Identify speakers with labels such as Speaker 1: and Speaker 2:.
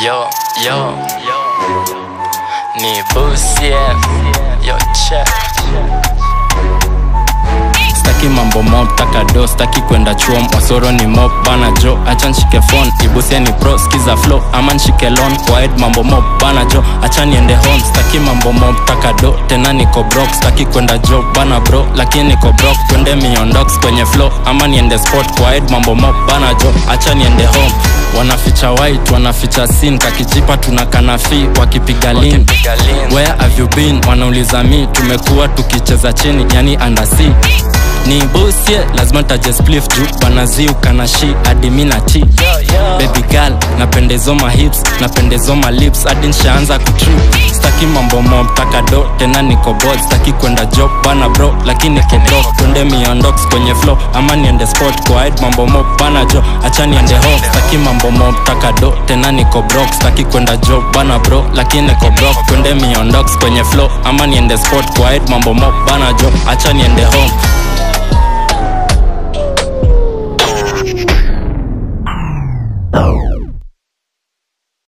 Speaker 1: Yo, ni busie, yo check. Staki mambo mob, taka do, staki kwenda chuom. Wasoro ni mob, bana jo, acha nshike phone. Ibusie ni pro, skiza flow, ama nshike loan. Wide mambo mob, bana jo, acha niende home. Staki mambo mob, taka do, tena niko broke. Staki kwenda job, bana bro, lakini niko broke. Twende miondox kwenye flow, ama niende sport. Wide mambo mob, bana jo, acha niende home. Wanaficha white, wanaficha scene. Kakijipa tunakana fee, wakipiga lean. Where have you been? Wanauliza mi, tumekuwa tukicheza chini, yani under sea. Ni busie, lazima taje spliff juu banazi ukana shi, adi mina chi. Baby girl, napendezo ma hips, napendezo ma lips, adi nshaanza kutrip. Staki mambo mob, taka do, tena niko bold. Staki kwenda job, bana bro, lakini niko broke. Twende miondox kwenye flow, ama niende sport. Kwa hide mambo mob, bana jo, acha niende home. Staki mambo mob, taka do, tena niko broke. Staki kwenda job, bana bro, lakini niko broke. Twende miondox kwenye flow, ama niende sport. Kwa hide mambo mob, bana jo, acha niende home.